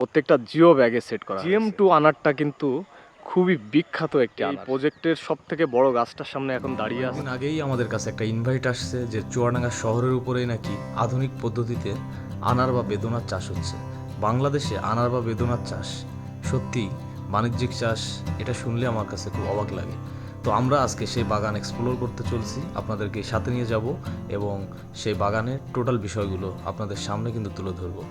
প্রত্যেকটা জিও ব্যাগে সেট করা GM2 আনারটা কিন্তু খুবই বিখ্যাত একটি আনার। প্রজেক্টের সবথেকে বড় গাছটার সামনে এখন দাঁড়িয়ে আছে। দিন আগেই আমাদের কাছে একটা ইনভাইট আসছে যে চুয়াডাঙ্গা শহরের উপরেই নাকি আধুনিক পদ্ধতিতে আনার বা বেদনার চাষ হচ্ছে। বাংলাদেশে আনার বা বেদনার চাষ সত্যি বাণিজ্যিক চাষ, এটা শুনলে আমার কাছে খুব অবাক লাগে। তো আমরা আজকে সেই বাগান এক্সপ্লোর করতে চলছি, আপনাদেরকে সাথে নিয়ে যাব এবং সেই বাগানের টোটাল বিষয়গুলো আপনাদের সামনে কিন্তু তুলে ধরবো।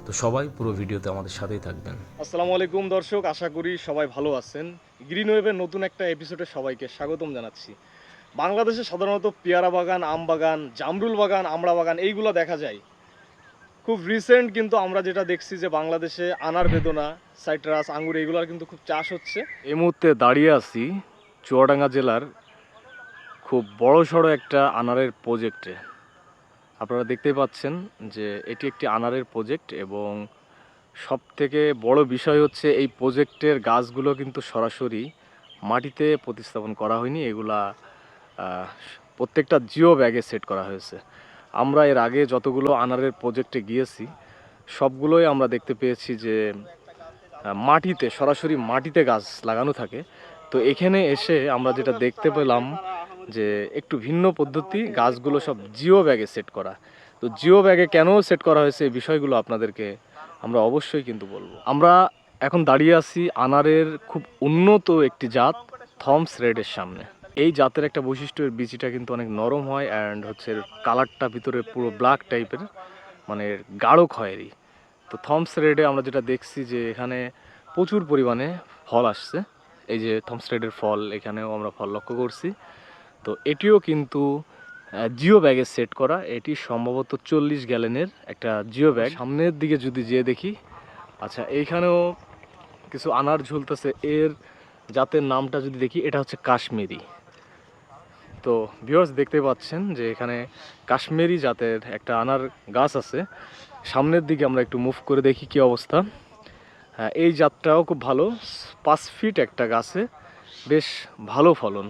তো সবাই পুরো ভিডিওতে আমাদের সাথেই থাকবেন। আসসালামু আলাইকুম দর্শক, আশা করি সবাই ভালো আছেন। গ্রিন ওয়েভের নতুন একটা এপিসোডে সবাইকে স্বাগতম জানাচ্ছি। বাংলাদেশে সাধারণত পেয়ারা বাগান, আম বাগান, জামরুল বাগান, আমড়া বাগান এইগুলো দেখা যায়। খুব রিসেন্ট কিন্তু আমরা যেটা দেখছি যে বাংলাদেশে আনার বেদনা, সাইট্রাস, আঙ্গুর এইগুলোর কিন্তু খুব চাষ হচ্ছে। এই মুহূর্তে দাঁড়িয়ে আছি চুয়াডাঙ্গা জেলার খুব বড়সড় একটা আনারের প্রজেক্টে। আপনারা দেখতেই পাচ্ছেন যে এটি একটি আনারের প্রজেক্ট এবং সবথেকে বড় বিষয় হচ্ছে এই প্রজেক্টের গাছগুলো কিন্তু সরাসরি মাটিতে প্রতিস্থাপন করা হয়নি। এগুলা প্রত্যেকটা জিও ব্যাগে সেট করা হয়েছে। আমরা এর আগে যতগুলো আনারের প্রজেক্টে গিয়েছি সবগুলোই আমরা দেখতে পেয়েছি যে মাটিতে, সরাসরি মাটিতে গাছ লাগানো থাকে। তো এখানে এসে আমরা যেটা দেখতে পেলাম যে একটু ভিন্ন পদ্ধতি, গাছগুলো সব জিও ব্যাগে সেট করা। তো জিও ব্যাগে কেন সেট করা হয়েছে এই বিষয়গুলো আপনাদেরকে আমরা অবশ্যই কিন্তু বলবো। আমরা এখন দাঁড়িয়ে আছি আনারের খুব উন্নত একটি জাত থমস রেডের সামনে। এই জাতের একটা বৈশিষ্ট্য, এর বিচিটা কিন্তু অনেক নরম হয় অ্যান্ড হচ্ছে কালারটা ভিতরে পুরো ব্ল্যাক টাইপের, মানে গাঢ় খয়েরি। তো থমস রেডে আমরা যেটা দেখছি যে এখানে প্রচুর পরিমাণে ফল আসছে। এই যে থমস রেডের ফল, এখানেও আমরা ফল লক্ষ্য করছি। তো এটিও কিন্তু জিও ব্যাগে সেট করা। এটি সম্ভবত 40 গ্যালনের একটা জিও ব্যাগ। সামনের দিকে যদি যেয়ে দেখি, আচ্ছা এইখানেও কিছু আনার ঝুলতেছে। এর জাতের নামটা যদি দেখি, এটা হচ্ছে কাশ্মীরি। তো ভিউয়ার্স দেখতে পাচ্ছেন যে এখানে কাশ্মীরি জাতের একটা আনার গাছ আছে। সামনের দিকে আমরা একটু মুভ করে দেখি কি অবস্থা। হ্যাঁ, এই জাতটাও খুব ভালো, 5 ফিট একটা গাছে বেশ ভালো ফলন।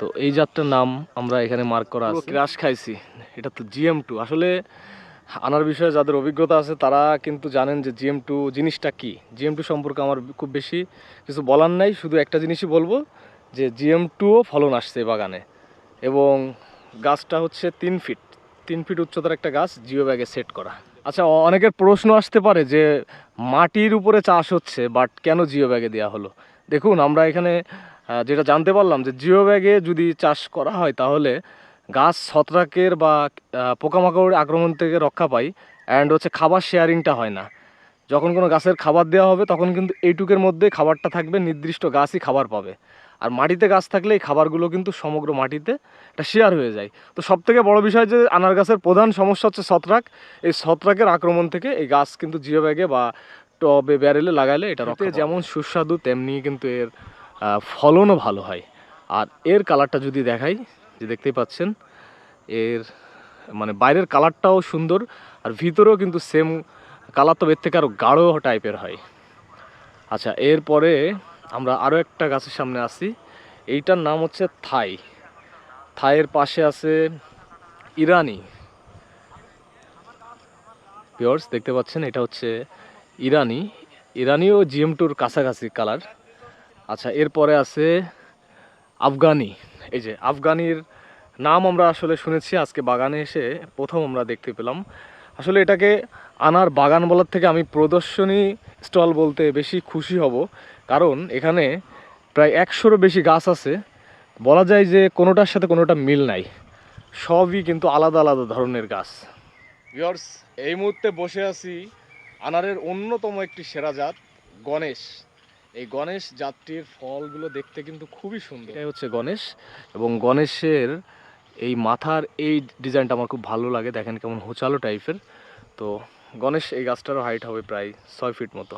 তো এই জাতটার নাম আমরা এখানে মার্ক করা আছে। ক্রাশ খাইছি, এটা তো GM2। আসলে আনার বিষয়ে যাদের অভিজ্ঞতা আছে তারা কিন্তু জানেন যে GM2 জিনিসটা কি। GM2 সম্পর্কে আমার খুব বেশি কিছু বলার নাই, শুধু একটা জিনিসই বলবো যে GM2ও ফলন আসছে বাগানে এবং গাছটা হচ্ছে 3 ফিট উচ্চতার একটা গাছ, জিও ব্যাগে সেট করা। আচ্ছা, অনেকের প্রশ্ন আসতে পারে যে মাটির উপরে চাষ হচ্ছে বাট কেন জিও ব্যাগে দেওয়া হলো। দেখুন, আমরা এখানে যেটা জানতে পারলাম যে জিও ব্যাগে যদি চাষ করা হয় তাহলে গাছ ছত্রাকের বা পোকামাকড়ের আক্রমণ থেকে রক্ষা পায় অ্যান্ড হচ্ছে খাবার শেয়ারিংটা হয় না। যখন কোনো গাছের খাবার দেওয়া হবে তখন কিন্তু এইটুকের মধ্যে খাবারটা থাকবে, নির্দিষ্ট গাছই খাবার পাবে। আর মাটিতে গাছ থাকলে এই খাবারগুলো কিন্তু সমগ্র মাটিতে এটা শেয়ার হয়ে যায়। তো সবথেকে বড় বিষয় যে আনার গাছের প্রধান সমস্যা হচ্ছে ছত্রাক। এই ছত্রাকের আক্রমণ থেকে এই গাছ কিন্তু জিও ব্যাগে বা টবে ব্যারেলে লাগাইলে এটা রক্ষা পাবে। যেমন সুস্বাদু তেমনি কিন্তু এর ফলনও ভালো হয়। আর এর কালারটা যদি দেখাই, যে দেখতেই পাচ্ছেন এর মানে বাইরের কালারটাও সুন্দর আর ভিতরেও কিন্তু সেম কালার, তো এর থেকে আরও গাঢ় টাইপের হয়। আচ্ছা, এরপরে আমরা আরও একটা গাছের সামনে আসি। এইটার নাম হচ্ছে থাইয়ের পাশে আছে ইরানি। ভিউয়ার্স দেখতে পাচ্ছেন এটা হচ্ছে ইরানিও GM2-র কাছাকাছি কালার। আচ্ছা, এরপরে আছে আফগানি। এই যে আফগানির নাম আমরা আসলে শুনেছি, আজকে বাগানে এসে প্রথম আমরা দেখতে পেলাম। আসলে এটাকে আনার বাগান বলার থেকে আমি প্রদর্শনী স্টল বলতে বেশি খুশি হব, কারণ এখানে প্রায় 100-রও বেশি গাছ আছে। বলা যায় যে কোনোটার সাথে কোনোটা মিল নাই, সবই কিন্তু আলাদা আলাদা ধরনের গাছ। ভিউয়ার্স, এই মুহূর্তে বসে আছি আনারের অন্যতম একটি সেরা জাত গণেশ। এই গণেশ জাতটির ফলগুলো দেখতে কিন্তু খুবই সুন্দর। এটাই হচ্ছে গণেশ, এবং গণেশের এই মাথার এই ডিজাইনটা আমার খুব ভালো লাগে। দেখেন কেমন হোচালো টাইপের। তো গণেশ এই গাছটারও হাইট হবে প্রায় 6 ফিট মতো।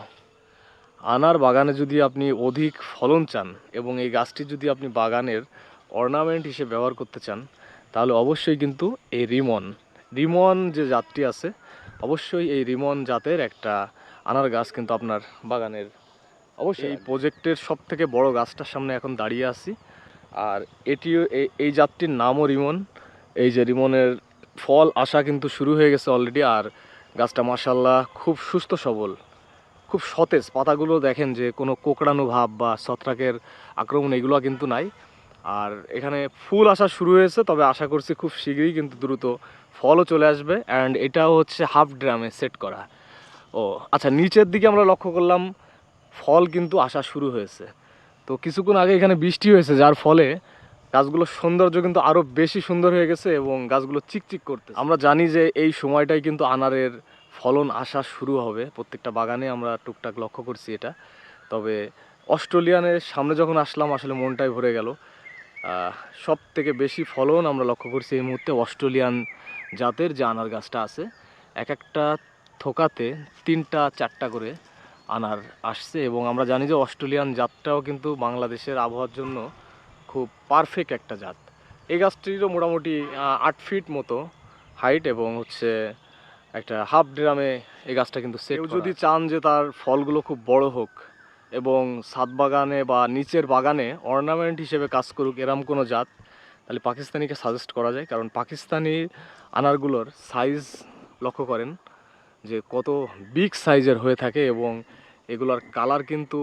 আনার বাগানে যদি আপনি অধিক ফলন চান এবং এই গাছটি যদি আপনি বাগানের অর্নামেন্ট হিসেবে ব্যবহার করতে চান, তাহলে অবশ্যই কিন্তু এই রিমন যে জাতটি আছে, অবশ্যই এই রিমন জাতের একটা আনার গাছ কিন্তু আপনার বাগানের অবশ্যই। এই প্রজেক্টের সবথেকে বড় গাছটার সামনে এখন দাঁড়িয়ে আছি, আর এটিও এই জাতটির নামও রিমন। এই যে রিমনের ফল আসা কিন্তু শুরু হয়ে গেছে অলরেডি, আর গাছটা মাশাআল্লাহ খুব সুস্থ সবল, খুব সতেজ, পাতাগুলো দেখেন যে কোনো কোঁকড়ানো ভাব বা ছত্রাকের আক্রমণ এগুলো কিন্তু নাই। আর এখানে ফুল আসা শুরু হয়েছে, তবে আশা করছি খুব শীঘ্রই কিন্তু দ্রুত ফলও চলে আসবে। অ্যান্ড এটাও হচ্ছে হাফ ড্রামে সেট করা। ও আচ্ছা, নিচের দিকে আমরা লক্ষ্য করলাম ফল কিন্তু আসা শুরু হয়েছে। তো কিছুক্ষণ আগে এখানে বৃষ্টি হয়েছে, যার ফলে গাছগুলোর সৌন্দর্য কিন্তু আরও বেশি সুন্দর হয়ে গেছে এবং গাছগুলো চিকচিক করতে। আমরা জানি যে এই সময়টাই কিন্তু আনারের ফলন আসা শুরু হবে, প্রত্যেকটা বাগানে আমরা টুকটাক লক্ষ্য করছি এটা। তবে অস্ট্রেলিয়ানের সামনে যখন আসলাম আসলে মনটাই ভরে গেল। সব থেকে বেশি ফলন আমরা লক্ষ্য করছি এই মুহূর্তে অস্ট্রেলিয়ান জাতের যে আনার গাছটা আছে। এক একটা থোকাতে 3টা 4টা করে আনার আসছে এবং আমরা জানি যে অস্ট্রেলিয়ান জাতটাও কিন্তু বাংলাদেশের আবহাওয়ার জন্য খুব পারফেক্ট একটা জাত। এই গাছটিরও মোটামুটি 8 ফিট মতো হাইট এবং হচ্ছে একটা হাফ ড্রামে এই গাছটা কিন্তু সেট। কেউ যদি চান যে তার ফলগুলো খুব বড় হোক এবং ছাদ বাগানে বা নিচের বাগানে অর্নামেন্ট হিসেবে কাজ করুক এরম কোনো জাত, তাহলে পাকিস্তানিকে সাজেস্ট করা যায়। কারণ পাকিস্তানি আনারগুলোর সাইজ লক্ষ্য করেন যে কত বিগ সাইজের হয়ে থাকে এবং এগুলোর কালার কিন্তু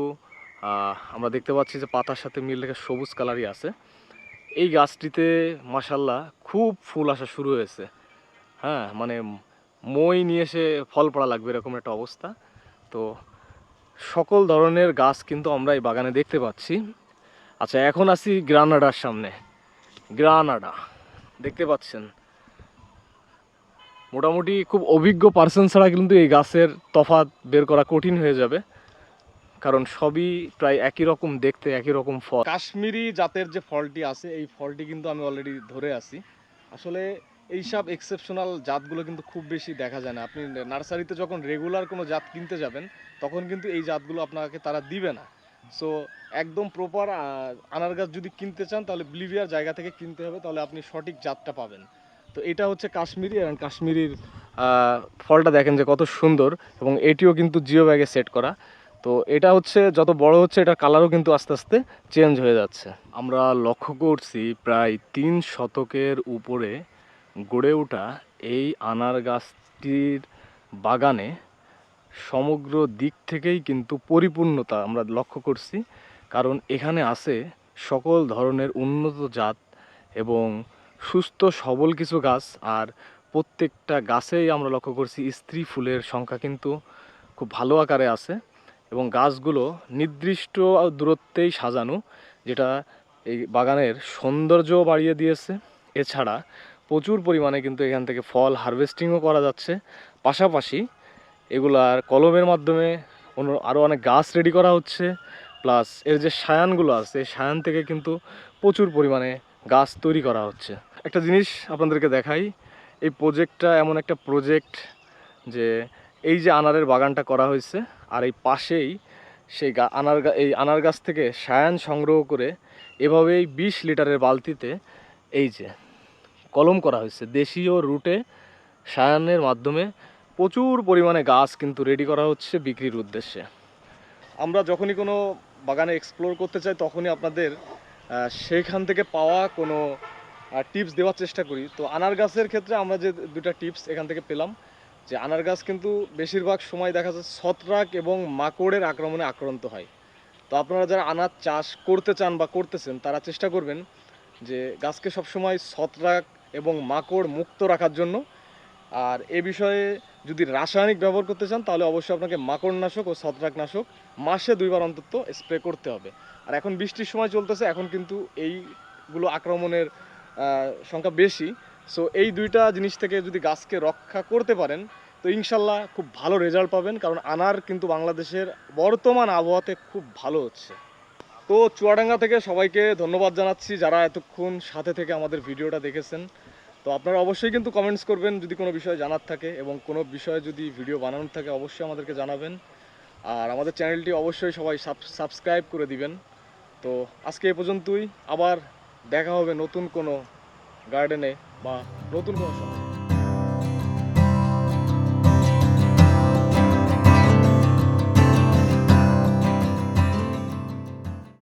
আমরা দেখতে পাচ্ছি যে পাতার সাথে মিল রেখে সবুজ কালারই আছে। এই গাছটিতে মাশাল্লাহ খুব ফুল আসা শুরু হয়েছে। হ্যাঁ, মানে মই নিয়ে এসে ফল পড়া লাগবে এরকম একটা অবস্থা। তো সকল ধরনের গাছ কিন্তু আমরা এই বাগানে দেখতে পাচ্ছি। আচ্ছা, এখন আছি গ্রানাডার সামনে। গ্রানাডা দেখতে পাচ্ছেন, মোটামুটি খুব অভিজ্ঞ পার্সন ছাড়া কিন্তু এই গাছের তফাৎ বের করা কঠিন হয়ে যাবে, কারণ সবই প্রায় একই রকম দেখতে, একই রকম ফল। কাশ্মীরি জাতের যে ফলটি আছে এই ফলটি কিন্তু আমি অলরেডি ধরে আছি। আসলে এইসব এক্সেপশনাল জাতগুলো কিন্তু খুব বেশি দেখা যায় না। আপনি নার্সারিতে যখন রেগুলার কোনো জাত কিনতে যাবেন তখন কিন্তু এই জাতগুলো আপনাকে তারা দিবে না। সো একদম প্রপার আনার গাছ যদি কিনতে চান তাহলে বলিভিয়ার জায়গা থেকে কিনতে হবে, তাহলে আপনি সঠিক জাতটা পাবেন। তো এটা হচ্ছে কাশ্মীরি, এবং কাশ্মীরির ফলটা দেখেন যে কত সুন্দর, এবং এটিও কিন্তু জিও ব্যাগে সেট করা। তো এটা হচ্ছে যত বড় হচ্ছে এটার কালারও কিন্তু আস্তে আস্তে চেঞ্জ হয়ে যাচ্ছে। আমরা লক্ষ্য করছি প্রায় 3 শতকের উপরে গড়ে ওঠা এই আনার গাছটির বাগানে সমগ্র দিক থেকেই কিন্তু পরিপূর্ণতা আমরা লক্ষ্য করছি। কারণ এখানে আছে সকল ধরনের উন্নত জাত এবং সুস্থ সবল কিছু গাছ, আর প্রত্যেকটা গাছেই আমরা লক্ষ্য করছি স্ত্রী ফুলের সংখ্যা কিন্তু খুব ভালো আকারে আছে এবং গাছগুলো নির্দিষ্ট দূরত্বেই সাজানো, যেটা এই বাগানের সৌন্দর্য বাড়িয়ে দিয়েছে। এছাড়া প্রচুর পরিমাণে কিন্তু এখান থেকে ফল হারভেস্টিংও করা যাচ্ছে। পাশাপাশি এগুলার কলমের মাধ্যমে আরও অনেক গাছ রেডি করা হচ্ছে। প্লাস এর যে সায়ানগুলো আছে এই সায়ান থেকে কিন্তু প্রচুর পরিমাণে গাছ তৈরি করা হচ্ছে। একটা জিনিস আপনাদেরকে দেখাই, এই প্রজেক্টটা এমন একটা প্রজেক্ট যে এই যে আনারের বাগানটা করা হয়েছে আর এই পাশেই সেই এই আনার গাছ থেকে সায়ান সংগ্রহ করে এভাবেই 20 লিটারের বালতিতে এই যে কলম করা হয়েছে। দেশীয় রুটে সায়ানের মাধ্যমে প্রচুর পরিমাণে গাছ কিন্তু রেডি করা হচ্ছে বিক্রির উদ্দেশ্যে। আমরা যখনই কোনো বাগানে এক্সপ্লোর করতে চাই তখনই আপনাদের সেইখান থেকে পাওয়া কোনো টিপস দেওয়ার চেষ্টা করি। তো আনার গাছের ক্ষেত্রে আমরা যে 2টা টিপস এখান থেকে পেলাম, যে আনার গাছ কিন্তু বেশিরভাগ সময় দেখা যাচ্ছে ছত্রাক এবং মাকড়ের আক্রমণে আক্রান্ত হয়। তো আপনারা যারা আনার চাষ করতে চান বা করতেছেন তারা চেষ্টা করবেন যে গাছকে সবসময় ছত্রাক এবং মাকড় মুক্ত রাখার জন্য। আর এ বিষয়ে যদি রাসায়নিক ব্যবহার করতে চান তাহলে অবশ্যই আপনাকে মাকড়নাশক ও ছত্রাকনাশক মাসে 2 বার অন্তত স্প্রে করতে হবে। আর এখন বৃষ্টির সময় চলতেছে, এখন কিন্তু এইগুলো আক্রমণের সংখ্যা বেশি। সো এই 2টা জিনিস থেকে যদি গাছকে রক্ষা করতে পারেন তো ইনশাল্লাহ খুব ভালো রেজাল্ট পাবেন, কারণ আনার কিন্তু বাংলাদেশের বর্তমান আবহাওয়াতে খুব ভালো হচ্ছে। তো চুয়াডাঙ্গা থেকে সবাইকে ধন্যবাদ জানাচ্ছি যারা এতক্ষণ সাথে থেকে আমাদের ভিডিওটা দেখেছেন। তো আপনারা অবশ্যই কিন্তু কমেন্টস করবেন যদি কোনো বিষয় জানার থাকে, এবং কোনো বিষয়ে যদি ভিডিও বানানোর থাকে অবশ্যই আমাদেরকে জানাবেন। আর আমাদের চ্যানেলটি অবশ্যই সবাই সাবস্ক্রাইব করে দিবেন। তো আজকে এ পর্যন্তই, আবার দেখা হবে নতুন কোনো গার্ডেনে বা নতুন কোনো সময়।